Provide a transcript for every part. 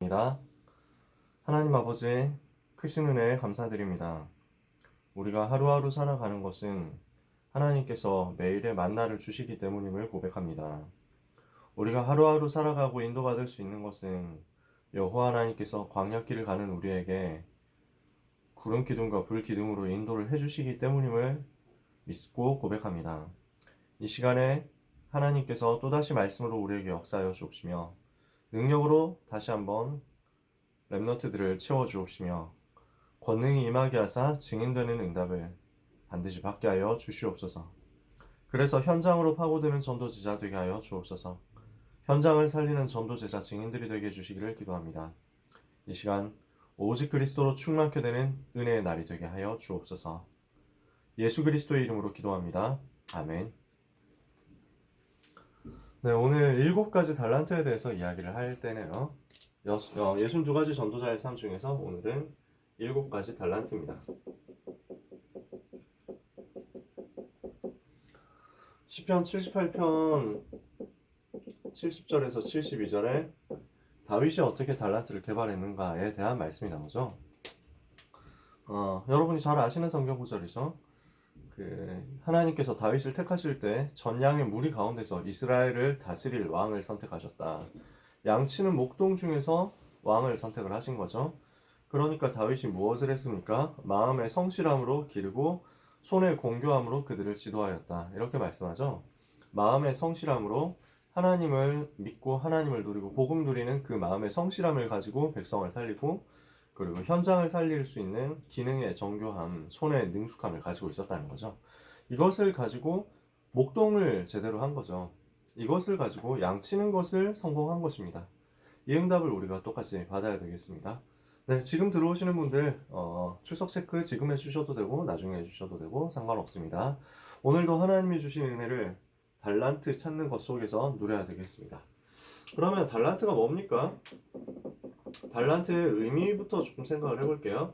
입니다. 하나님 아버지, 크신 은혜에 감사드립니다. 우리가 하루하루 살아가는 것은 하나님께서 매일의 만나를 주시기 때문임을 고백합니다. 우리가 하루하루 살아가고 인도받을 수 있는 것은 여호와 하나님께서 광야길을 가는 우리에게 구름 기둥과 불 기둥으로 인도를 해주시기 때문임을 믿고 고백합니다. 이 시간에 하나님께서 또다시 말씀으로 우리에게 역사하여 주옵시며 능력으로 다시 한번 렘넌트들을 채워주옵시며 권능이 임하게 하사 증인되는 응답을 반드시 받게 하여 주시옵소서. 그래서 현장으로 파고드는 전도제자 되게 하여 주옵소서. 현장을 살리는 전도제자 증인들이 되게 해주시기를 기도합니다. 이 시간 오직 그리스도로 충만케 되는 은혜의 날이 되게 하여 주옵소서. 예수 그리스도의 이름으로 기도합니다. 아멘. 네, 오늘 7가지 달란트에 대해서 이야기를 할 때네요. 62가지 전도자의 삶 중에서 오늘은 7가지 달란트입니다. 시편 78편 70절에서 72절에 다윗이 어떻게 달란트를 개발했는가에 대한 말씀이 나오죠. 여러분이 잘 아시는 성경 구절이죠. 하나님께서 다윗을 택하실 때 전양의 무리 가운데서 이스라엘을 다스릴 왕을 선택하셨다. 양치는 목동 중에서 왕을 선택을 하신 거죠. 그러니까 다윗이 무엇을 했습니까? 마음의 성실함으로 기르고 손의 공교함으로 그들을 지도하였다. 이렇게 말씀하죠. 마음의 성실함으로 하나님을 믿고 하나님을 누리고 복음 누리는 그 마음의 성실함을 가지고 백성을 살리고 그리고 현장을 살릴 수 있는 기능의 정교함, 손의 능숙함을 가지고 있었다는 거죠. 이것을 가지고 목동을 제대로 한 거죠. 이것을 가지고 양치는 것을 성공한 것입니다. 이 응답을 우리가 똑같이 받아야 되겠습니다. 네, 지금 들어오시는 분들 출석 체크 지금 해주셔도 되고 나중에 해주셔도 되고 상관없습니다. 오늘도 하나님이 주신 은혜를 달란트 찾는 것 속에서 누려야 되겠습니다. 그러면 달란트가 뭡니까? 달란트의 의미부터 조금 생각을 해볼게요.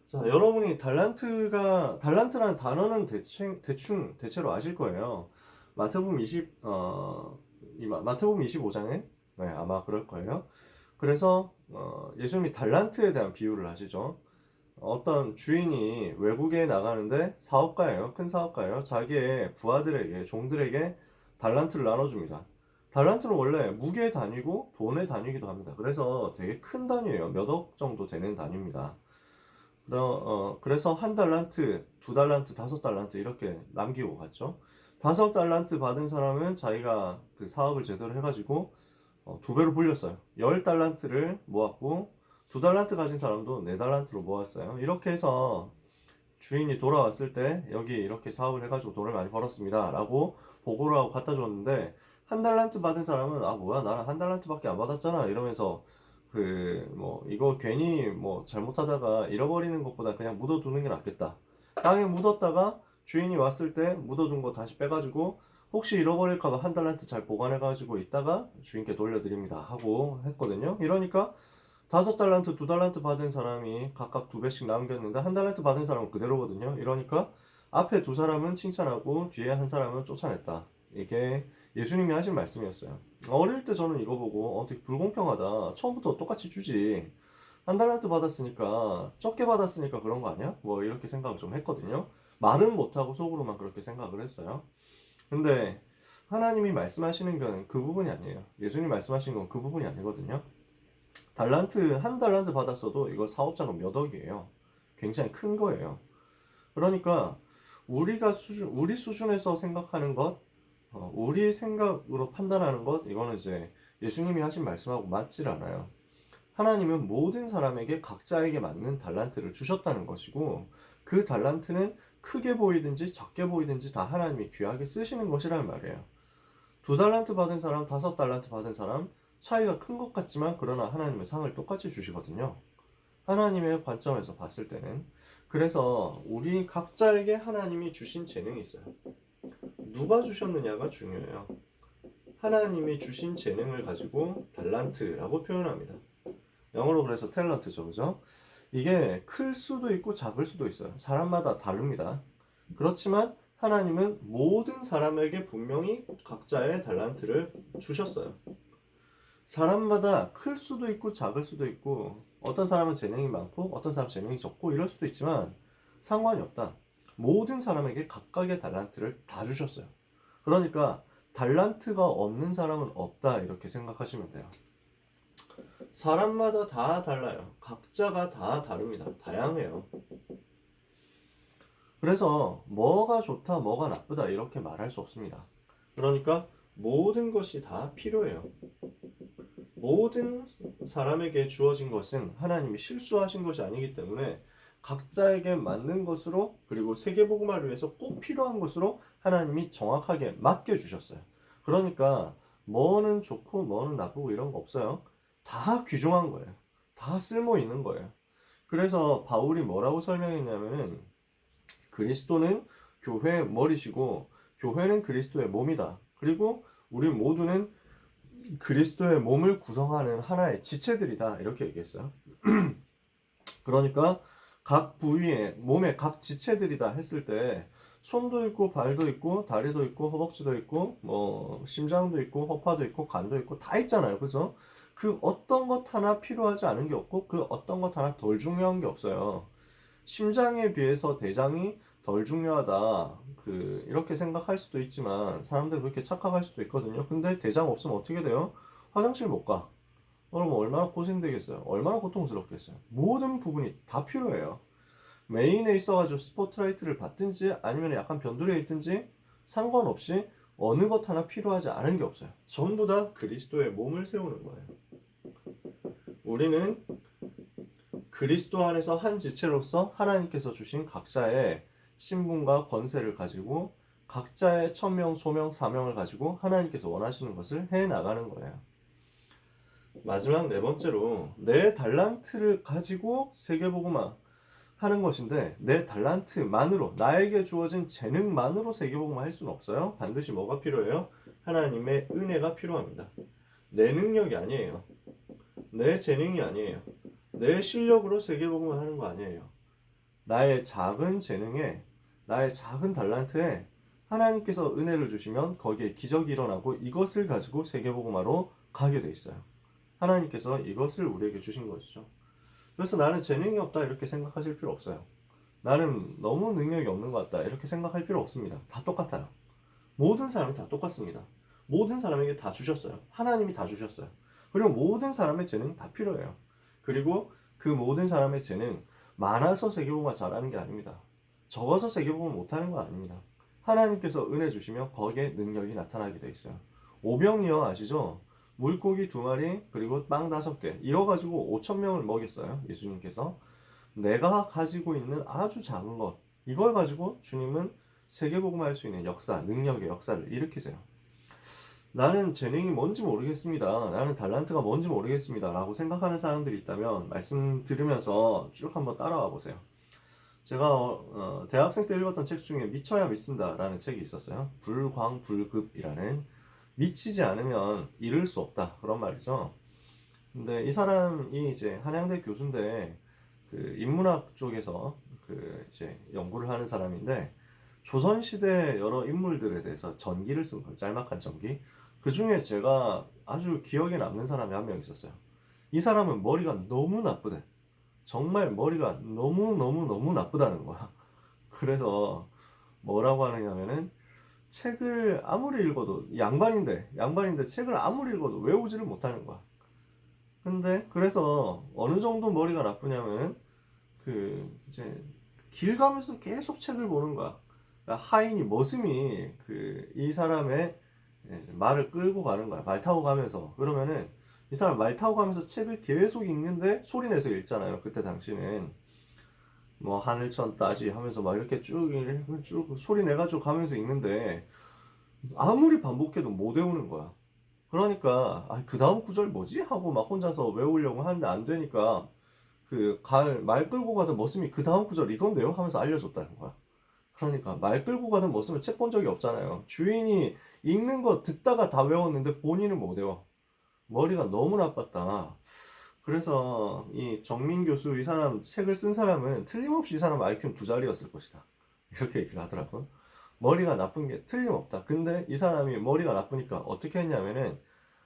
자, 여러분이 달란트라는 단어는 대체로 아실 거예요. 마태복음 25장에 네, 아마 그럴 거예요. 그래서 예수님이 달란트에 대한 비유를 하시죠. 어떤 주인이 외국에 나가는데 사업가예요. 큰 사업가예요. 자기의 부하들에게, 종들에게 달란트를 나눠줍니다. 달란트는 원래 무게 단위고 돈의 단위이기도 합니다. 그래서 되게 큰 단위예요. 몇 억 정도 되는 단위입니다. 그래서 한 달란트, 두 달란트, 5달란트 이렇게 남기고 갔죠. 5달란트 받은 사람은 자기가 그 사업을 제대로 해가지고 2배로 불렸어요. 10달란트를 모았고 2달란트 가진 사람도 4달란트로 모았어요. 이렇게 해서 주인이 돌아왔을 때 여기 이렇게 사업을 해가지고 돈을 많이 벌었습니다 라고 보고를 하고 갖다 줬는데 한 달란트 받은 사람은 뭐야 나는 한 달란트밖에 안 받았잖아 이러면서 이거 괜히 잘못하다가 잃어버리는 것보다 그냥 묻어두는 게 낫겠다. 땅에 묻었다가 주인이 왔을 때 묻어둔 거 다시 빼가지고 혹시 잃어버릴까봐 한 달란트 잘 보관해가지고 있다가 주인께 돌려드립니다 하고 했거든요. 이러니까 5달란트, 2달란트 받은 사람이 각각 2배씩 남겼는데 한 달란트 받은 사람은 그대로거든요. 이러니까 앞에 2사람은 칭찬하고 뒤에 한 사람은 쫓아냈다. 이게 예수님이 하신 말씀이었어요. 어릴 때 저는 이거 보고 되게 불공평하다. 처음부터 똑같이 주지. 한 달란트 받았으니까 적게 받았으니까 그런 거 아니야? 이렇게 생각을 좀 했거든요. 말은 못하고 속으로만 그렇게 생각을 했어요. 근데 하나님이 말씀하시는 건 그 부분이 아니에요. 예수님 말씀하시는 건 그 부분이 아니거든요. 한 달란트 받았어도 이거 사업자금 몇 억이에요. 굉장히 큰 거예요. 그러니까 우리 수준에서 생각하는 것, 우리 생각으로 판단하는 것, 이거는 이제 예수님이 하신 말씀하고 맞질 않아요. 하나님은 모든 사람에게 각자에게 맞는 달란트를 주셨다는 것이고 그 달란트는 크게 보이든지 작게 보이든지 다 하나님이 귀하게 쓰시는 것이라는 말이에요. 2달란트 받은 사람, 5달란트 받은 사람 차이가 큰 것 같지만 그러나 하나님은 상을 똑같이 주시거든요. 하나님의 관점에서 봤을 때는. 그래서 우리 각자에게 하나님이 주신 재능이 있어요. 누가 주셨느냐가 중요해요. 하나님이 주신 재능을 가지고 달란트라고 표현합니다. 영어로 그래서 탤런트죠, 그죠? 이게 클 수도 있고 작을 수도 있어요. 사람마다 다릅니다. 그렇지만 하나님은 모든 사람에게 분명히 각자의 달란트를 주셨어요. 사람마다 클 수도 있고 작을 수도 있고 어떤 사람은 재능이 많고 어떤 사람은 재능이 적고 이럴 수도 있지만 상관이 없다. 모든 사람에게 각각의 달란트를 다 주셨어요. 그러니까 달란트가 없는 사람은 없다 이렇게 생각하시면 돼요. 사람마다 다 달라요. 각자가 다 다릅니다. 다양해요. 그래서 뭐가 좋다, 뭐가 나쁘다 이렇게 말할 수 없습니다. 그러니까 모든 것이 다 필요해요. 모든 사람에게 주어진 것은 하나님이 실수하신 것이 아니기 때문에 각자에게 맞는 것으로 그리고 세계복음화를 위해서 꼭 필요한 것으로 하나님이 정확하게 맡겨 주셨어요. 그러니까 뭐는 좋고 뭐는 나쁘고 이런 거 없어요. 다 귀중한 거예요. 다 쓸모 있는 거예요. 그래서 바울이 뭐라고 설명했냐면은 그리스도는 교회의 머리시고 교회는 그리스도의 몸이다. 그리고 우리 모두는 그리스도의 몸을 구성하는 하나의 지체들이다. 이렇게 얘기했어요. 그러니까 각 부위에 몸의 각 지체들이다 했을 때 손도 있고 발도 있고 다리도 있고 허벅지도 있고 뭐 심장도 있고 허파도 있고 간도 있고 다 있잖아요. 그죠? 그 어떤 것 하나 필요하지 않은 게 없고 그 어떤 것 하나 덜 중요한 게 없어요. 심장에 비해서 대장이 덜 중요하다. 이렇게 생각할 수도 있지만 사람들 그렇게 착각할 수도 있거든요. 근데 대장 없으면 어떻게 돼요? 화장실 못 가. 그러면 얼마나 고생되겠어요? 얼마나 고통스럽겠어요? 모든 부분이 다 필요해요. 메인에 있어가지고 스포트라이트를 받든지 아니면 약간 변두리에 있든지 상관없이 어느 것 하나 필요하지 않은 게 없어요. 전부 다 그리스도의 몸을 세우는 거예요. 우리는 그리스도 안에서 한 지체로서 하나님께서 주신 각자의 신분과 권세를 가지고 각자의 천명, 소명, 사명을 가지고 하나님께서 원하시는 것을 해 나가는 거예요. 마지막 네 번째로 내 달란트를 가지고 세계복음화 하는 것인데 내 달란트만으로 나에게 주어진 재능만으로 세계복음화 할 수는 없어요. 반드시 뭐가 필요해요? 하나님의 은혜가 필요합니다. 내 능력이 아니에요. 내 재능이 아니에요. 내 실력으로 세계복음화 하는 거 아니에요. 나의 작은 재능에 나의 작은 달란트에 하나님께서 은혜를 주시면 거기에 기적이 일어나고 이것을 가지고 세계복음화로 가게 돼 있어요. 하나님께서 이것을 우리에게 주신 것이죠. 그래서 나는 재능이 없다 이렇게 생각하실 필요 없어요. 나는 너무 능력이 없는 것 같다 이렇게 생각할 필요 없습니다. 다 똑같아요. 모든 사람이 다 똑같습니다. 모든 사람에게 다 주셨어요. 하나님이 다 주셨어요. 그리고 모든 사람의 재능 다 필요해요. 그리고 그 모든 사람의 재능 많아서 세계복음화 잘하는 게 아닙니다. 적어서 세계복음 못하는 거 아닙니다. 하나님께서 은혜 주시면 거기에 능력이 나타나게 돼 있어요. 오병이어 아시죠? 물고기 2마리 그리고 빵 5개 이거 가지고 5천 명을 먹였어요. 예수님께서 내가 가지고 있는 아주 작은 것 이걸 가지고 주님은 세계복음화 할 수 있는 역사, 능력의 역사를 일으키세요. 나는 재능이 뭔지 모르겠습니다. 나는 달란트가 뭔지 모르겠습니다. 라고 생각하는 사람들이 있다면 말씀 들으면서 쭉 한번 따라와 보세요. 제가 대학생 때 읽었던 책 중에 미쳐야 미친다 라는 책이 있었어요. 불광불급이라는 미치지 않으면 이룰 수 없다 그런 말이죠. 근데 이 사람이 이제 한양대 교수인데 인문학 쪽에서 이제 연구를 하는 사람인데 조선시대 여러 인물들에 대해서 전기를 쓴 거예요. 짤막한 전기. 그 중에 제가 아주 기억에 남는 사람이 한 명 있었어요. 이 사람은 머리가 너무 나쁘대. 정말 머리가 너무 나쁘다는 거야. 그래서 뭐라고 하느냐면은 책을 아무리 읽어도 양반인데 책을 아무리 읽어도 외우지를 못하는 거야. 근데 그래서 어느 정도 머리가 나쁘냐면 이제 길 가면서 계속 책을 보는 거야. 그러니까 하인이 머슴이 이 사람의 말을 끌고 가는 거야. 말 타고 가면서. 그러면은 이 사람 말 타고 가면서 책을 계속 읽는데 소리 내서 읽잖아요. 그때 당시는 뭐 하늘천 따지 하면서 막 이렇게 쭉 소리 내가지고 가면서 읽는데 아무리 반복해도 못 외우는 거야. 그러니까 그 다음 구절 뭐지? 하고 막 혼자서 외우려고 하는데 안 되니까 말 끌고 가던 머슴이 그 다음 구절 이건데요? 하면서 알려줬다는 거야. 그러니까 말 끌고 가던 머슴을 책 본 적이 없잖아요. 주인이 읽는 거 듣다가 다 외웠는데 본인은 못 외워. 머리가 너무 나빴다. 그래서 이 정민 교수 이 사람 책을 쓴 사람은 틀림없이 이 사람 IQ는 2자리였을 것이다. 이렇게 얘기를 하더라고. 머리가 나쁜 게 틀림없다. 근데 이 사람이 머리가 나쁘니까 어떻게 했냐면은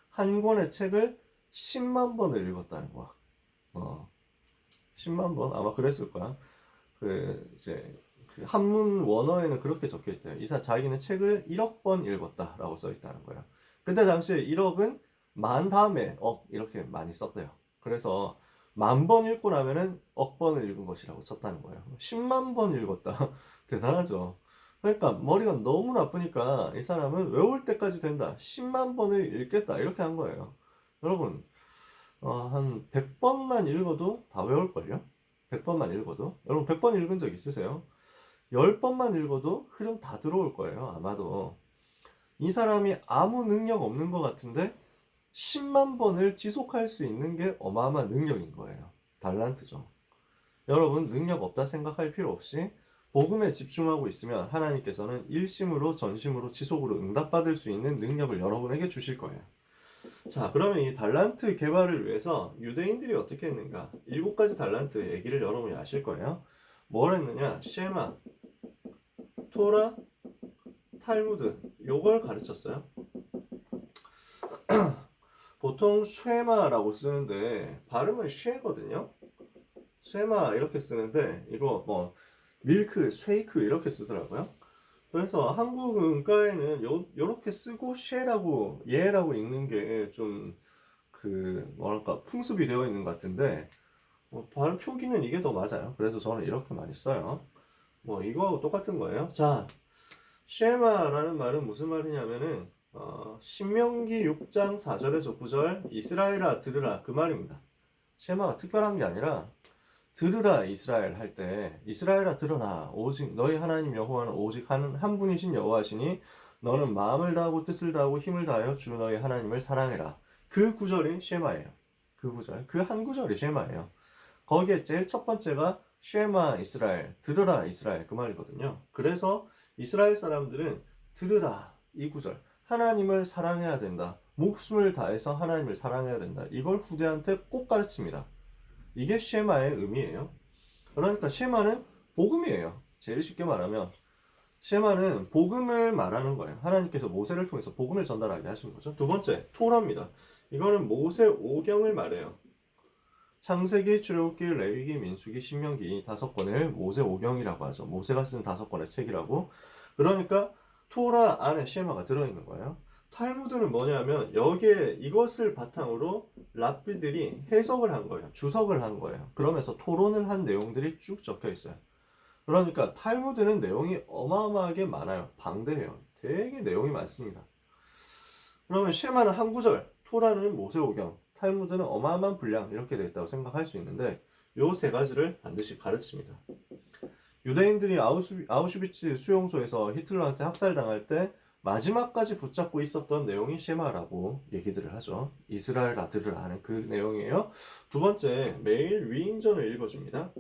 한 권의 책을 10만 번을 읽었다는 거야. 10만 번 아마 그랬을 거야. 그 이제 그 한문 원어에는 그렇게 적혀 있대요. 이사 자기는 책을 1억 번 읽었다라고 써 있다는 거예요. 근데 당시에 1억은 만 다음에 억 이렇게 많이 썼대요. 그래서 만 번 읽고 나면은 억 번을 읽은 것이라고 쳤다는 거예요. 10만 번 읽었다. 대단하죠. 그러니까 머리가 너무 나쁘니까 이 사람은 외울 때까지 된다. 10만 번을 읽겠다. 이렇게 한 거예요. 여러분, 한 100번만 읽어도 다 외울걸요? 100번만 읽어도? 여러분 100번 읽은 적 있으세요? 10번만 읽어도 흐름 다 들어올 거예요. 아마도. 이 사람이 아무 능력 없는 것 같은데 10만 번을 지속할 수 있는 게 어마어마한 능력인 거예요. 달란트죠. 여러분 능력 없다 생각할 필요 없이 복음에 집중하고 있으면 하나님께서는 일심으로 전심으로 지속으로 응답받을 수 있는 능력을 여러분에게 주실 거예요. 자, 그러면 이 달란트 개발을 위해서 유대인들이 어떻게 했는가? 7가지 달란트 얘기를 여러분이 아실 거예요. 뭘 했느냐? 쉐마, 토라, 탈무드 요걸 가르쳤어요. 보통 쉐마라고 쓰는데 발음은 쉐거든요. 쉐마 이렇게 쓰는데 이거 뭐 밀크, 쉐이크 이렇게 쓰더라고요. 그래서 한국 문과에는 요렇게 쓰고 쉐라고 예라고 읽는 게 좀 그 뭐랄까 풍습이 되어 있는 것 같은데 발음 표기는 이게 더 맞아요. 그래서 저는 이렇게 많이 써요. 뭐 이거하고 똑같은 거예요. 자, 쉐마라는 말은 무슨 말이냐면은 신명기 6장 4절에서 9절 이스라엘아 들으라 그 말입니다. 쉐마가 특별한 게 아니라 들으라 이스라엘 할 때 이스라엘아 들어라 오직 너희 하나님 여호와는 오직 한 분이신 여호와시니 너는 마음을 다하고 뜻을 다하고 힘을 다하여 주 너희 하나님을 사랑해라. 그 구절이 쉐마예요. 그 구절 그 한 구절이 쉐마예요. 거기에 제일 첫 번째가 쉐마 이스라엘 들으라 이스라엘 그 말이거든요. 그래서 이스라엘 사람들은 들으라 이 구절 하나님을 사랑해야 된다. 목숨을 다해서 하나님을 사랑해야 된다. 이걸 후대한테 꼭 가르칩니다. 이게 쉐마의 의미예요. 그러니까 쉐마는 복음이에요. 제일 쉽게 말하면 쉐마는 복음을 말하는 거예요. 하나님께서 모세를 통해서 복음을 전달하게 하신 거죠. 두 번째, 토라입니다. 이거는 모세 오경을 말해요. 창세기, 출애굽기, 레위기, 민수기, 신명기 5권을 모세 오경이라고 하죠. 모세가 쓴 5권의 책이라고. 그러니까 토라 안에 쉐마가 들어있는 거예요. 탈무드는 뭐냐면 여기에 이것을 바탕으로 랍비들이 해석을 한 거예요. 주석을 한 거예요. 그러면서 토론을 한 내용들이 쭉 적혀 있어요. 그러니까 탈무드는 내용이 어마어마하게 많아요. 방대해요. 되게 내용이 많습니다. 그러면 쉐마는 한 구절, 토라는 모세오경, 탈무드는 어마어마한 분량 이렇게 되어 있다고 생각할 수 있는데 요 세 가지를 반드시 가르칩니다. 유대인들이 아우슈비츠 수용소에서 히틀러한테 학살당할 때 마지막까지 붙잡고 있었던 내용이 쉐마라고 얘기들을 하죠. 이스라엘 아들을 아는 그 내용이에요. 두 번째, 매일 위인전을 읽어줍니다.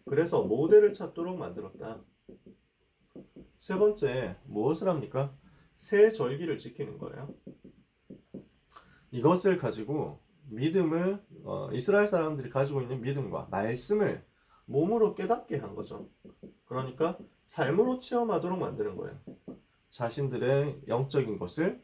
그래서 모델을 찾도록 만들었다. 세 번째, 무엇을 합니까? 새 절기를 지키는 거예요. 이것을 가지고 믿음을 이스라엘 사람들이 가지고 있는 믿음과 말씀을 몸으로 깨닫게 한 거죠. 그러니까 삶으로 체험하도록 만드는 거예요. 자신들의 영적인 것을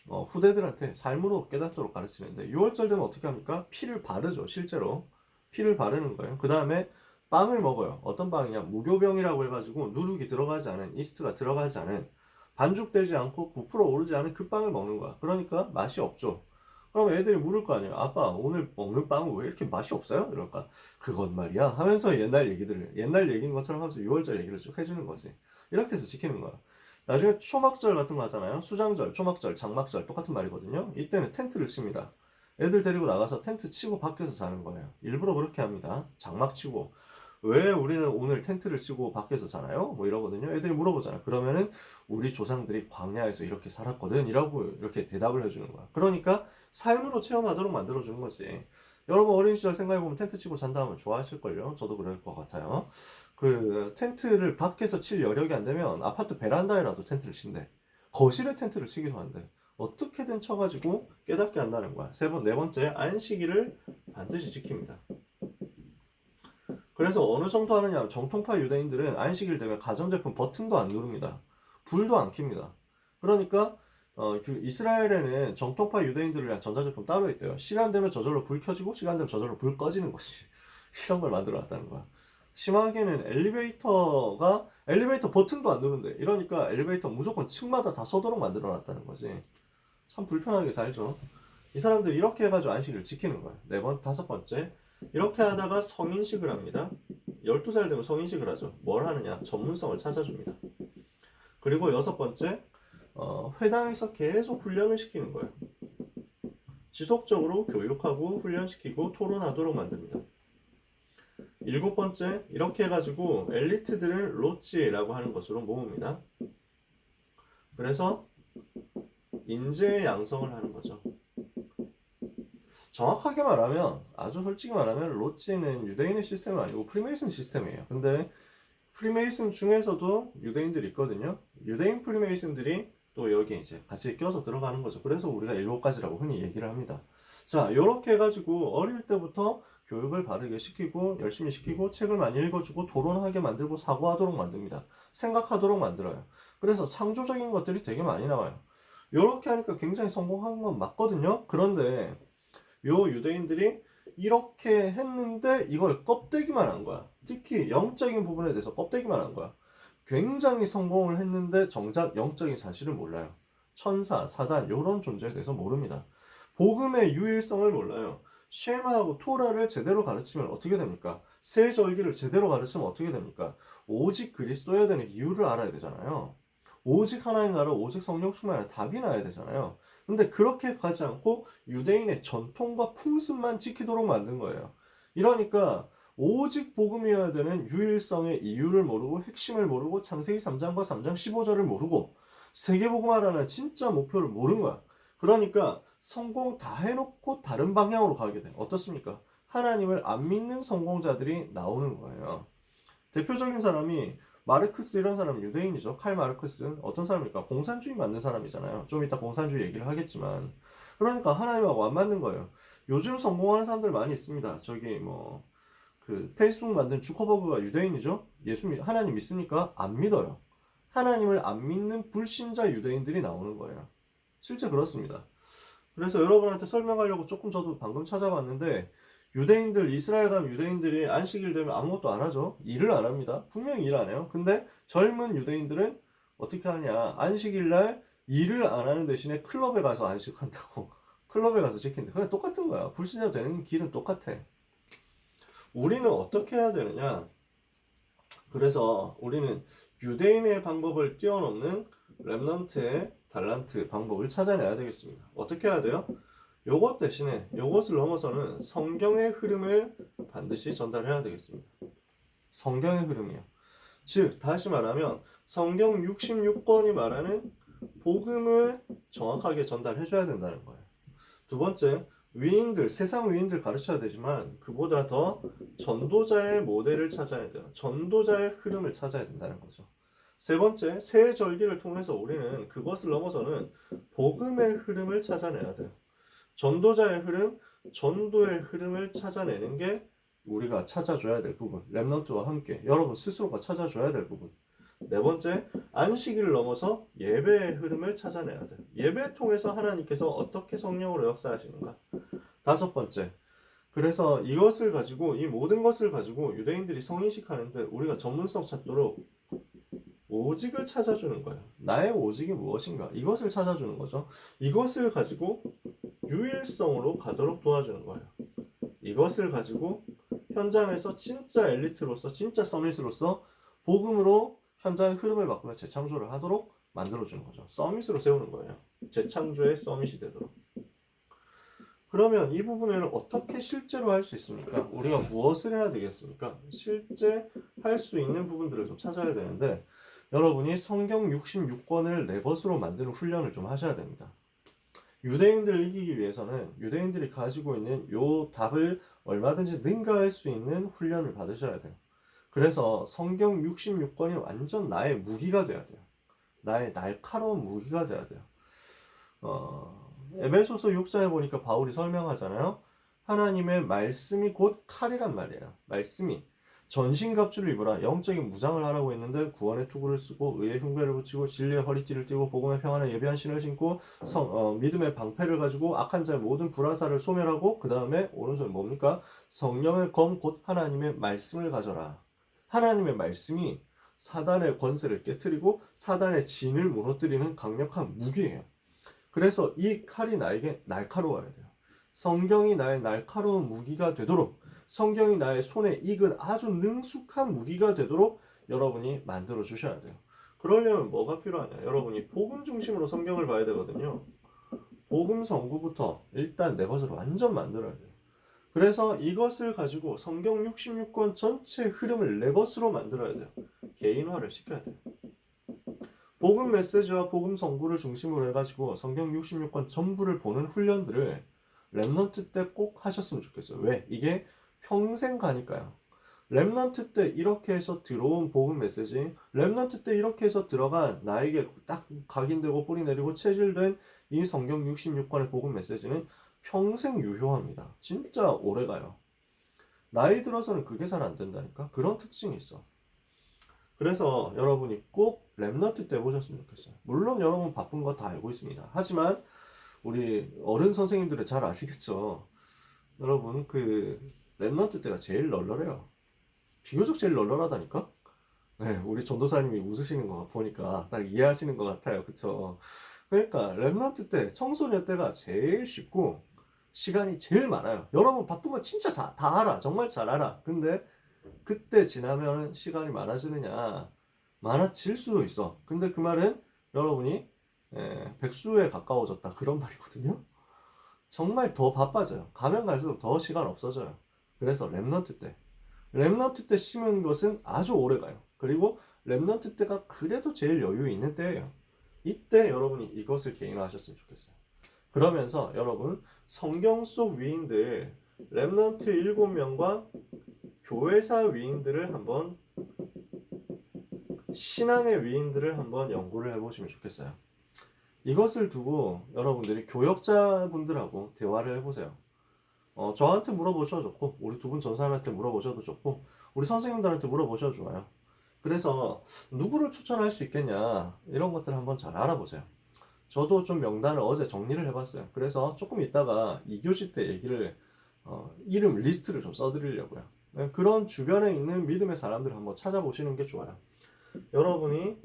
후대들한테 삶으로 깨닫도록 가르치는데 6월절 되면 어떻게 합니까? 피를 바르죠. 실제로 피를 바르는 거예요. 그 다음에 빵을 먹어요. 어떤 빵이냐? 무교병이라고 해가지고 누룩이 들어가지 않은 이스트가 들어가지 않은 반죽되지 않고 부풀어 오르지 않은 그 빵을 먹는 거야. 그러니까 맛이 없죠. 그럼 애들이 물을 거 아니에요. 아빠 오늘 먹는 빵은 왜 이렇게 맛이 없어요? 이럴까? 그건 말이야 하면서 옛날 얘기인 것처럼 하면서 6월절 얘기를 쭉 해주는 거지. 이렇게 해서 지키는 거야. 나중에 초막절 같은 거 하잖아요. 수장절, 초막절, 장막절 똑같은 말이거든요. 이때는 텐트를 칩니다. 애들 데리고 나가서 텐트 치고 밖에서 자는 거예요. 일부러 그렇게 합니다. 장막 치고. 왜 우리는 오늘 텐트를 치고 밖에서 자나요? 뭐 이러거든요. 애들이 물어보잖아. 그러면은 우리 조상들이 광야에서 이렇게 살았거든. 이라고 이렇게 대답을 해주는 거야. 그러니까 삶으로 체험하도록 만들어주는 거지. 여러분 어린 시절 생각해보면 텐트 치고 잔다 하면 좋아하실걸요? 저도 그럴 것 같아요. 그 텐트를 밖에서 칠 여력이 안 되면 아파트 베란다에라도 텐트를 친대. 거실에 텐트를 치기도 한대. 어떻게든 쳐가지고 깨닫게 한다는 거야. 네 번째, 안식일을 반드시 지킵니다. 그래서 어느 정도 하느냐, 정통파 유대인들은 안식일 되면 가전제품 버튼도 안 누릅니다. 불도 안 켭니다. 그러니까 이스라엘에는 정통파 유대인들을 위한 전자제품 따로 있대요. 시간 되면 저절로 불 켜지고 시간 되면 저절로 불 꺼지는 것이 이런 걸 만들어 놨다는 거야. 심하게는 엘리베이터 버튼도 안 누른대. 이러니까 엘리베이터 무조건 층마다 다 서도록 만들어 놨다는 거지. 참 불편하게 살죠. 이 사람들 이렇게 해가지고 안식일을 지키는 거야. 다섯 번째. 이렇게 하다가 성인식을 합니다. 12살 되면 성인식을 하죠. 뭘 하느냐? 전문성을 찾아줍니다. 그리고 여섯 번째. 회당에서 계속 훈련을 시키는 거예요. 지속적으로 교육하고 훈련시키고 토론하도록 만듭니다. 일곱 번째, 이렇게 해가지고 엘리트들을 로치라고 하는 것으로 모읍니다. 그래서 인재 양성을 하는 거죠. 정확하게 말하면, 아주 솔직히 말하면 로치는 유대인의 시스템은 아니고 프리메이슨 시스템이에요. 근데 프리메이슨 중에서도 유대인들이 있거든요. 유대인 프리메이슨들이 또 여기 이제 같이 껴서 들어가는 거죠. 그래서 우리가 7가지라고 흔히 얘기를 합니다. 자, 이렇게 해가지고 어릴 때부터 교육을 바르게 시키고 열심히 시키고 책을 많이 읽어주고 토론하게 만들고 사고하도록 만듭니다. 생각하도록 만들어요. 그래서 창조적인 것들이 되게 많이 나와요. 이렇게 하니까 굉장히 성공한 건 맞거든요. 그런데 요 유대인들이 이렇게 했는데 이걸 껍데기만 한 거야. 특히 영적인 부분에 대해서 껍데기만 한 거야. 굉장히 성공을 했는데 정작 영적인 사실을 몰라요. 천사, 사단 이런 존재에 대해서 모릅니다. 복음의 유일성을 몰라요. 쉐마하고 토라를 제대로 가르치면 어떻게 됩니까? 새 절기를 제대로 가르치면 어떻게 됩니까? 오직 그리스도여야 되는 이유를 알아야 되잖아요. 오직 하나님 나라, 오직 성령 충만에 답이 나야 되잖아요. 근데 그렇게 가지 않고 유대인의 전통과 풍습만 지키도록 만든 거예요. 이러니까 오직 복음이어야 되는 유일성의 이유를 모르고 핵심을 모르고 창세기 3장과 3장 15절을 모르고 세계복음화라는 진짜 목표를 모른 거야. 그러니까 성공 다 해놓고 다른 방향으로 가게 돼. 어떻습니까? 하나님을 안 믿는 성공자들이 나오는 거예요. 대표적인 사람이 마르크스 이런 사람은 유대인이죠. 칼 마르크스 어떤 사람입니까? 공산주의 맞는 사람이잖아요. 좀 이따 공산주의 얘기를 하겠지만 그러니까 하나님하고 안 맞는 거예요. 요즘 성공하는 사람들 많이 있습니다. 저기 뭐 그 페이스북 만든 주커버그가 유대인이죠. 하나님 믿습니까? 안 믿어요. 하나님을 안 믿는 불신자 유대인들이 나오는 거예요. 실제 그렇습니다. 그래서 여러분한테 설명하려고 조금 저도 방금 찾아봤는데 이스라엘 가면 유대인들이 안식일 되면 아무것도 안 하죠. 일을 안 합니다. 분명히 일 안 해요. 근데 젊은 유대인들은 어떻게 하냐? 안식일 날 일을 안 하는 대신에 클럽에 가서 안식한다고. 클럽에 가서 지킨다. 그냥 똑같은 거야. 불신자 되는 길은 똑같아. 우리는 어떻게 해야 되느냐? 그래서 우리는 유대인의 방법을 뛰어넘는 렘넌트의 달란트 방법을 찾아내야 되겠습니다. 어떻게 해야 돼요? 요것 대신에 요것을 넘어서는 성경의 흐름을 반드시 전달해야 되겠습니다. 성경의 흐름이요. 즉 다시 말하면 성경 66권이 말하는 복음을 정확하게 전달해줘야 된다는 거예요. 두 번째, 세상 위인들 가르쳐야 되지만 그보다 더 전도자의 모델을 찾아야 돼요. 전도자의 흐름을 찾아야 된다는 거죠. 세 번째, 새 절기를 통해서 우리는 그것을 넘어서는 복음의 흐름을 찾아내야 돼요. 전도자의 흐름, 전도의 흐름을 찾아내는 게 우리가 찾아줘야 될 부분. 렘넌트와 함께 여러분 스스로가 찾아줘야 될 부분. 네 번째, 안식일을 넘어서 예배의 흐름을 찾아내야 돼요. 예배 통해서 하나님께서 어떻게 성령으로 역사하시는가. 다섯 번째, 그래서 이 모든 것을 가지고 유대인들이 성인식 하는데 우리가 전문성 찾도록 오직을 찾아주는 거예요. 나의 오직이 무엇인가? 이것을 찾아주는 거죠. 이것을 가지고 유일성으로 가도록 도와주는 거예요. 이것을 가지고 현장에서 진짜 엘리트로서, 진짜 서밋으로서 복음으로 현장의 흐름을 바꾸며 재창조를 하도록 만들어주는 거죠. 서밋으로 세우는 거예요. 재창조의 서밋이 되도록. 그러면 이 부분을 어떻게 실제로 할 수 있습니까? 우리가 무엇을 해야 되겠습니까? 실제 할 수 있는 부분들을 좀 찾아야 되는데 여러분이 성경 66권을 내 것으로 만드는 훈련을 좀 하셔야 됩니다. 유대인들을 이기기 위해서는 유대인들이 가지고 있는 요 답을 얼마든지 능가할 수 있는 훈련을 받으셔야 돼요. 그래서 성경 66권이 완전 나의 무기가 돼야 돼요. 나의 날카로운 무기가 돼야 돼요. 에베소서 6장에 보니까 바울이 설명하잖아요. 하나님의 말씀이 곧 칼이란 말이에요. 말씀이. 전신갑주를 입으라. 영적인 무장을 하라고 했는데 구원의 투구를 쓰고 의의 흉배를 붙이고 진리의 허리띠를 띠고 복음의 평안을 예비한 신을 신고 믿음의 방패를 가지고 악한 자의 모든 불화살을 소멸하고 그 다음에 오른손 뭡니까? 성령의 검 곧 하나님의 말씀을 가져라. 하나님의 말씀이 사단의 권세를 깨트리고 사단의 진을 무너뜨리는 강력한 무기예요. 그래서 이 칼이 나에게 날카로워야 돼요. 성경이 나의 날카로운 무기가 되도록, 성경이 나의 손에 익은 아주 능숙한 무기가 되도록 여러분이 만들어 주셔야 돼요. 그러려면 뭐가 필요하냐? 여러분이 복음 중심으로 성경을 봐야 되거든요. 복음 성구부터 일단 내 것을 완전 만들어야 돼요. 그래서 이것을 가지고 성경 66권 전체 흐름을 내 것으로 만들어야 돼요. 개인화를 시켜야 돼요. 복음 메시지와 복음 성구를 중심으로 해가지고 성경 66권 전부를 보는 훈련들을 랩넌트 때 꼭 하셨으면 좋겠어요. 왜? 이게 평생 가니까요. 랩넌트 때 이렇게 해서 들어온 복음 메시지, 랩넌트 때 이렇게 해서 들어간 나에게 딱 각인되고 뿌리 내리고 체질된 이 성경 66권의 복음 메시지는 평생 유효합니다. 진짜 오래 가요. 나이 들어서는 그게 잘 안 된다니까? 그런 특징이 있어. 그래서 여러분이 꼭 랩넌트 때 보셨으면 좋겠어요. 물론 여러분 바쁜 거 다 알고 있습니다. 하지만 우리 어른 선생님들은 잘 아시겠죠? 여러분 그 랩넌트 때가 제일 널널해요. 비교적 제일 널널하다니까? 네, 우리 전도사님이 웃으시는 거 보니까 딱 이해하시는 것 같아요. 그쵸? 그러니까 랩넌트 때, 청소년 때가 제일 쉽고 시간이 제일 많아요. 여러분 바쁜 거 진짜 다 알아. 정말 잘 알아. 근데 그때 지나면 시간이 많아지느냐? 많아질 수도 있어. 근데 그 말은 여러분이 백수에 가까워졌다. 그런 말이거든요. 정말 더 바빠져요. 가면 갈수록 더 시간 없어져요. 그래서 랩넌트 때 심은 것은 아주 오래 가요. 그리고 랩넌트 때가 그래도 제일 여유 있는 때예요. 이때 여러분이 이것을 개인화하셨으면 좋겠어요. 그러면서 여러분 성경 속 위인들 랩넌트 7명과 교회사 위인들을 한번 신앙의 위인들을 한번 연구를 해보시면 좋겠어요. 이것을 두고 여러분들이 교역자분들하고 대화를 해보세요. 저한테 물어보셔도 좋고 우리 두 분 전사님한테 물어보셔도 좋고 우리 선생님들한테 물어보셔도 좋아요. 그래서 누구를 추천할 수 있겠냐 이런 것들 한번 잘 알아보세요. 저도 좀 명단을 어제 정리를 해봤어요. 그래서 조금 이따가 2교시 때 얘기를 이름 리스트를 좀 써드리려고요. 그런 주변에 있는 믿음의 사람들을 한번 찾아보시는 게 좋아요. 여러분이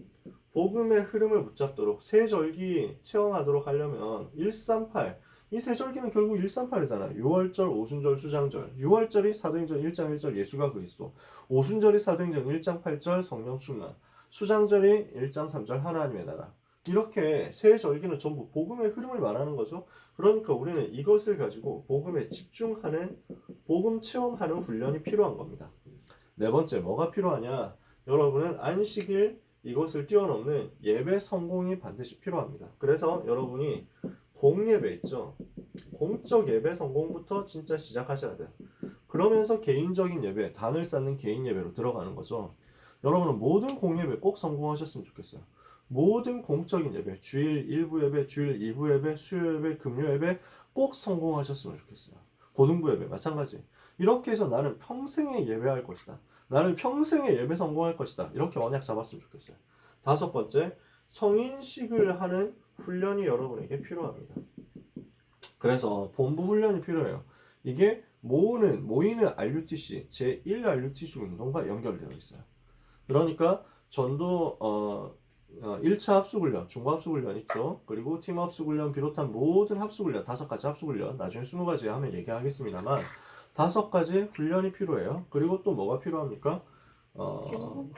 복음의 흐름을 붙잡도록 세절기 체험하도록 하려면 138 이 세절기는 결국 138이잖아. 6월절, 오순절, 수장절. 6월절이 사도행전 1장 1절 예수가 그리스도. 오순절이 사도행전 1장 8절 성령 충만. 수장절이 1장 3절 하나님의 나라. 이렇게 세 절기는 전부 복음의 흐름을 말하는 거죠. 그러니까 우리는 이것을 가지고 복음에 집중하는 복음 체험하는 훈련이 필요한 겁니다. 네 번째 뭐가 필요하냐? 여러분은 안식일 이것을 뛰어넘는 예배 성공이 반드시 필요합니다. 그래서 여러분이 공예배 있죠? 공적 예배 성공부터 진짜 시작하셔야 돼요. 그러면서 개인적인 예배, 단을 쌓는 개인 예배로 들어가는 거죠. 여러분은 모든 공예배 꼭 성공하셨으면 좋겠어요. 모든 공적인 예배, 주일 1부 예배, 주일 2부 예배, 수요 예배, 금요 예배 꼭 성공하셨으면 좋겠어요. 고등부 예배 마찬가지. 이렇게 해서 나는 평생에 예배할 것이다. 나는 평생에 예배 성공할 것이다. 이렇게 언약 잡았으면 좋겠어요. 다섯 번째, 성인식을 하는 훈련이 여러분에게 필요합니다. 그래서 본부 훈련이 필요해요. 이게 모이는 RUTC, 제1 RUTC 운동과 연결되어 있어요. 그러니까 전도 1차 합숙훈련, 중과 합숙훈련 있죠. 그리고 팀 합숙훈련 비롯한 모든 합숙훈련, 5가지 합숙훈련, 나중에 20가지 하면 얘기하겠습니다만 5가지 훈련이 필요해요. 그리고 또 뭐가 필요합니까?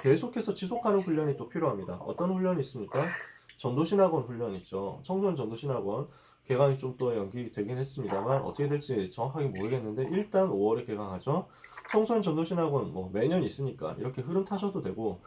계속해서 지속하는 훈련이 또 필요합니다. 어떤 훈련이 있습니까? 전도신학원 훈련 있죠. 청소년 전도신학원 개강이 좀 또 연기되긴 했습니다만 어떻게 될지 정확하게 모르겠는데 일단 5월에 개강하죠. 청소년 전도신학원 뭐 매년 있으니까 이렇게 흐름 타셔도 되고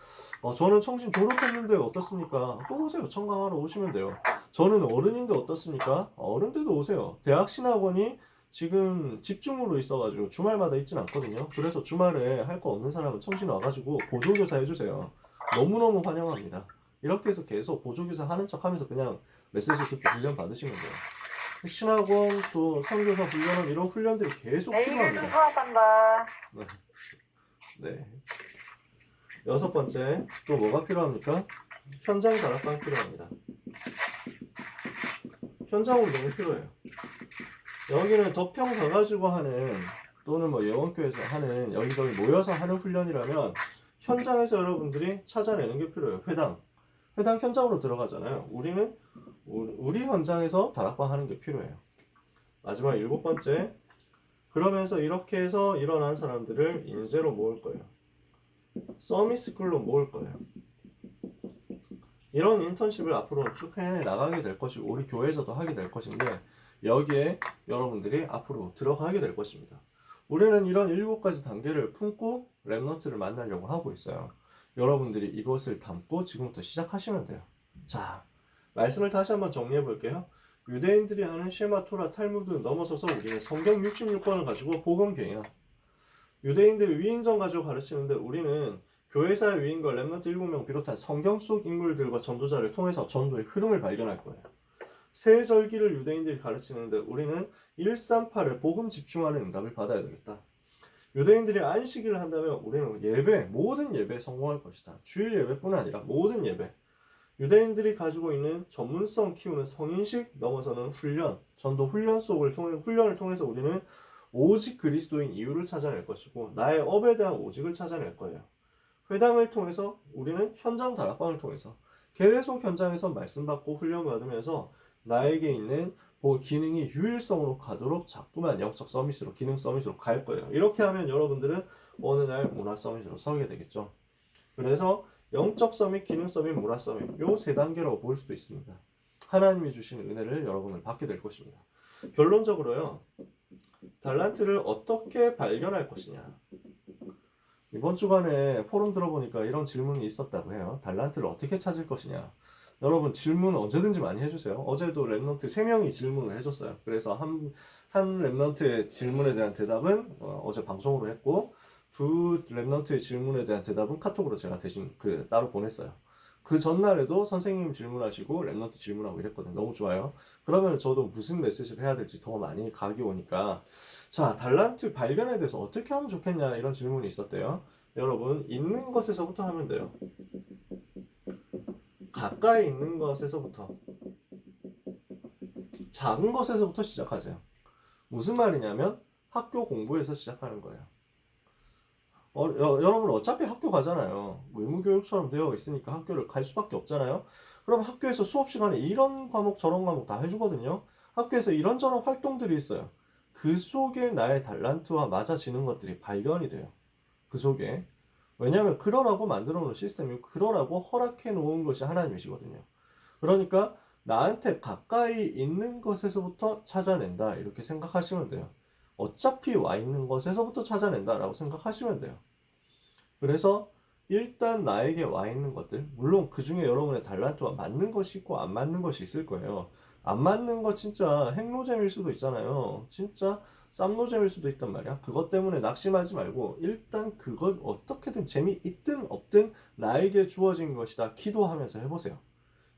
저는 청신 졸업했는데 어떻습니까? 또 오세요. 청강하러 오시면 돼요. 저는 어른인데 어떻습니까? 어른들도 오세요. 대학신학원이 지금 집중으로 있어가지고 주말마다 있진 않거든요. 그래서 주말에 할 거 없는 사람은 청신 와가지고 보조교사 해주세요. 너무너무 환영합니다. 이렇게 해서 계속 보조교사 하는 척 하면서 그냥 메시지 듣고 훈련 받으시면 돼요. 신학원 또 선교사 훈련은 이런 훈련들이 계속 내일도 필요합니다. 수업한다. 네. 네. 여섯 번째, 또 뭐가 필요합니까? 현장 다락방 필요합니다. 현장 운동이 필요해요. 여기는 덕평 가가지고 하는, 또는 뭐 예원교에서 하는, 여기저기 모여서 하는 훈련이라면 현장에서 여러분들이 찾아내는 게 필요해요. 회당 현장으로 들어가잖아요. 우리는 우리 현장에서 다락방 하는 게 필요해요. 마지막 일곱 번째, 그러면서 이렇게 해서 일어난 사람들을 인재로 모을 거예요. 서밋스쿨로 모을 거예요. 이런 인턴십을 앞으로 쭉 해 나가게 될 것이고, 우리 교회에서도 하게 될 것인데, 여기에 여러분들이 앞으로 들어가게 될 것입니다. 우리는 이런 7가지 단계를 품고 랩넌트를 만나려고 하고 있어요. 여러분들이 이것을 담고 지금부터 시작하시면 돼요. 자, 말씀을 다시 한번 정리해 볼게요. 유대인들이 하는 쉐마, 토라, 탈무드 넘어서서 우리는 성경 66권을 가지고 복음 개인화. 유대인들이 위인전 가지고 가르치는데 우리는 교회사의 위인과 랩넌트 7명 비롯한 성경 속 인물들과 전도자를 통해서 전도의 흐름을 발견할 거예요. 새 절기를 유대인들이 가르치는데 우리는 138에 복음 집중하는 응답을 받아야 되겠다. 유대인들이 안식일을 한다면 우리는 예배, 모든 예배에 성공할 것이다. 주일 예배뿐 아니라 모든 예배. 유대인들이 가지고 있는 전문성 키우는 성인식 넘어서는 훈련, 전도 훈련을 통해서 우리는 오직 그리스도인 이유를 찾아낼 것이고 나의 업에 대한 오직을 찾아낼 거예요. 회당을 통해서 우리는 현장 다락방을 통해서 계속 현장에서 말씀 받고 훈련 받으면서 나에게 있는 기능이 유일성으로 가도록 자꾸만 영적 서밋으로, 기능 서밋으로 갈 거예요. 이렇게 하면 여러분들은 어느 날 문화 서밋으로 서게 되겠죠. 그래서 영적 서밋, 기능 서밋, 문화 서밋 요 세 단계라고 볼 수도 있습니다. 하나님이 주신 은혜를 여러분은 받게 될 것입니다. 결론적으로요. 달란트를 어떻게 발견할 것이냐. 이번 주간에 포럼 들어보니까 이런 질문이 있었다고 해요. 달란트를 어떻게 찾을 것이냐. 여러분 질문 언제든지 많이 해주세요. 어제도 랩넌트 3명이 질문을 해줬어요. 그래서 한 랩넌트의 질문에 대한 대답은 어제 방송으로 했고 두 랩넌트의 질문에 대한 대답은 카톡으로 제가 대신 따로 보냈어요. 그 전날에도 선생님 질문하시고 랩넌트 질문하고 이랬거든요. 너무 좋아요. 그러면 저도 무슨 메시지를 해야 될지 더 많이 각이 오니까 자, 달란트 발견에 대해서 어떻게 하면 좋겠냐 이런 질문이 있었대요. 여러분 있는 것에서부터 하면 돼요. 가까이 있는 것에서부터, 작은 것에서부터 시작하세요. 무슨 말이냐면 학교 공부에서 시작하는 거예요. 여러분 어차피 학교 가잖아요. 의무교육처럼 되어 있으니까 학교를 갈 수밖에 없잖아요. 그럼 학교에서 수업 시간에 이런 과목 저런 과목 다 해주거든요. 학교에서 이런저런 활동들이 있어요. 그 속에 나의 달란트와 맞아지는 것들이 발견이 돼요. 그 속에. 왜냐하면 그러라고 만들어 놓은 시스템이고 그러라고 허락해 놓은 것이 하나님이시거든요. 그러니까 나한테 가까이 있는 것에서부터 찾아낸다 이렇게 생각하시면 돼요. 어차피 와 있는 것에서부터 찾아낸다 라고 생각하시면 돼요. 그래서 일단 나에게 와 있는 것들, 물론 그 중에 여러분의 달란트와 맞는 것이 있고 안 맞는 것이 있을 거예요. 안 맞는 거 진짜 핵노잼일 수도 있잖아요. 진짜 쌈노잼일 수도 있단 말이야. 그것 때문에 낙심하지 말고 일단 그걸 어떻게든 재미있든 없든 나에게 주어진 것이다 기도하면서 해보세요.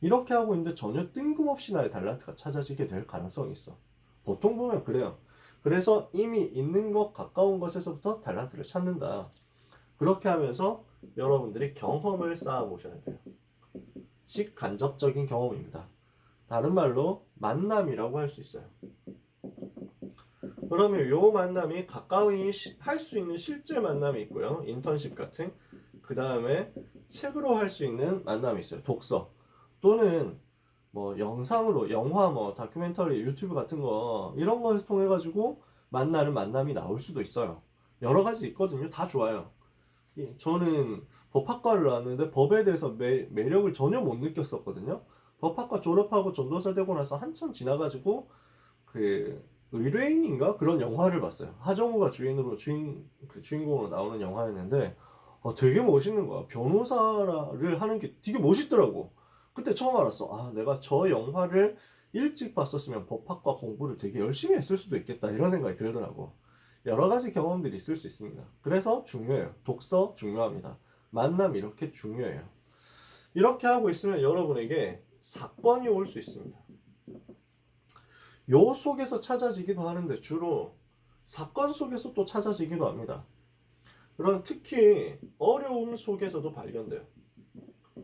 이렇게 하고 있는데 전혀 뜬금없이 나의 달란트가 찾아지게 될 가능성이 있어. 보통 보면 그래요. 그래서 이미 있는 것 가까운 것에서부터 달란트를 찾는다. 그렇게 하면서 여러분들이 경험을 쌓아보셔야 돼요. 직간접적인 경험입니다. 다른 말로 만남이라고 할 수 있어요. 그러면 이 만남이 가까이 할 수 있는 실제 만남이 있고요. 인턴십 같은. 그 다음에 책으로 할 수 있는 만남이 있어요. 독서. 또는 뭐 영상으로, 영화, 뭐 다큐멘터리, 유튜브 같은 거 이런 것을 통해 가지고 만나는 만남이 나올 수도 있어요. 여러 가지 있거든요. 다 좋아요. 저는 법학과를 나왔는데 법에 대해서 매력을 전혀 못 느꼈었거든요. 법학과 졸업하고 전도사 되고 나서 한참 지나가지고 그 의뢰인인가 그런 영화를 봤어요. 하정우가 주인공으로 나오는 영화였는데 되게 멋있는 거야. 변호사를 하는 게 되게 멋있더라고. 그때 처음 알았어. 아, 내가 저 영화를 일찍 봤었으면 법학과 공부를 되게 열심히 했을 수도 있겠다 이런 생각이 들더라고. 여러 가지 경험들이 있을 수 있습니다. 그래서 중요해요. 독서 중요합니다. 만남 이렇게 중요해요. 이렇게 하고 있으면 여러분에게 사건이 올 수 있습니다. 요 속에서 찾아지기도 하는데 주로 사건 속에서 또 찾아지기도 합니다. 그런 특히 어려움 속에서도 발견돼요.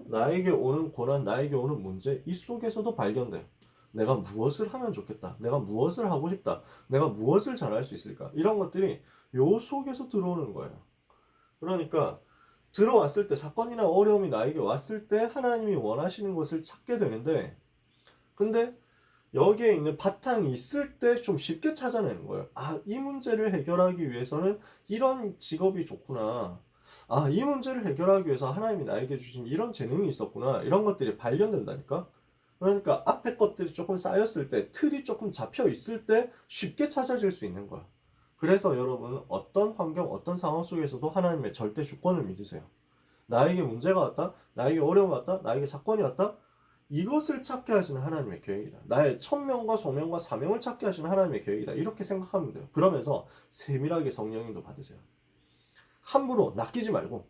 나에게 오는 고난, 나에게 오는 문제, 이 속에서도 발견돼요. 내가 무엇을 하면 좋겠다. 내가 무엇을 하고 싶다. 내가 무엇을 잘할 수 있을까. 이런 것들이 요 속에서 들어오는 거예요. 그러니까 들어왔을 때 사건이나 어려움이 나에게 왔을 때 하나님이 원하시는 것을 찾게 되는데 근데 여기에 있는 바탕이 있을 때 좀 쉽게 찾아내는 거예요. 아, 이 문제를 해결하기 위해서는 이런 직업이 좋구나. 아, 이 문제를 해결하기 위해서 하나님이 나에게 주신 이런 재능이 있었구나. 이런 것들이 발견된다니까. 그러니까 앞에 것들이 조금 쌓였을 때, 틀이 조금 잡혀 있을 때 쉽게 찾아질 수 있는 거야. 그래서 여러분 어떤 환경, 어떤 상황 속에서도 하나님의 절대 주권을 믿으세요. 나에게 문제가 왔다, 나에게 어려움이 왔다, 나에게 사건이 왔다. 이것을 찾게 하시는 하나님의 계획이다. 나의 천명과 소명과 사명을 찾게 하시는 하나님의 계획이다. 이렇게 생각하면 돼요. 그러면서 세밀하게 성령인도 받으세요. 함부로 낚이지 말고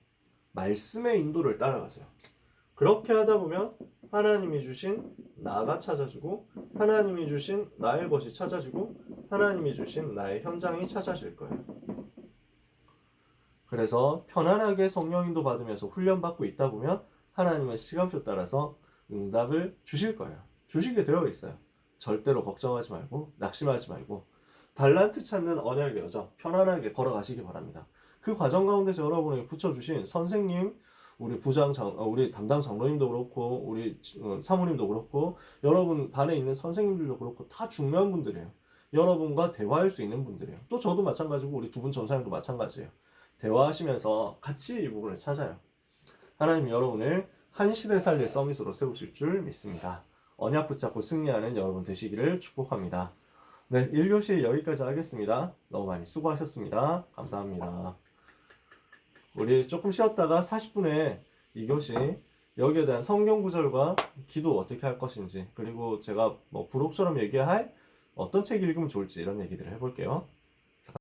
말씀의 인도를 따라가세요. 그렇게 하다 보면 하나님이 주신 나가 찾아지고 하나님이 주신 나의 것이 찾아지고 하나님이 주신 나의 현장이 찾아질 거예요. 그래서 편안하게 성령인도 받으면서 훈련받고 있다 보면 하나님은 시간표 따라서 응답을 주실 거예요. 주시게 되어 있어요. 절대로 걱정하지 말고 낙심하지 말고 달란트 찾는 언약의 여정 편안하게 걸어가시기 바랍니다. 그 과정 가운데서 여러분에게 붙여주신 선생님, 우리 담당 장로님도 그렇고 우리 사모님도 그렇고 여러분 반에 있는 선생님들도 그렇고 다 중요한 분들이에요. 여러분과 대화할 수 있는 분들이에요. 또 저도 마찬가지고 우리 두 분 전사님도 마찬가지예요. 대화하시면서 같이 이 부분을 찾아요. 하나님 여러분을 한 시대 살릴 서밋으로 세우실 줄 믿습니다. 언약 붙잡고 승리하는 여러분 되시기를 축복합니다. 네, 1교시 여기까지 하겠습니다. 너무 많이 수고하셨습니다. 감사합니다. 우리 조금 쉬었다가 40분에 2교시 여기에 대한 성경 구절과 기도 어떻게 할 것인지 그리고 제가 뭐 부록처럼 얘기할 어떤 책 읽으면 좋을지 이런 얘기들을 해볼게요.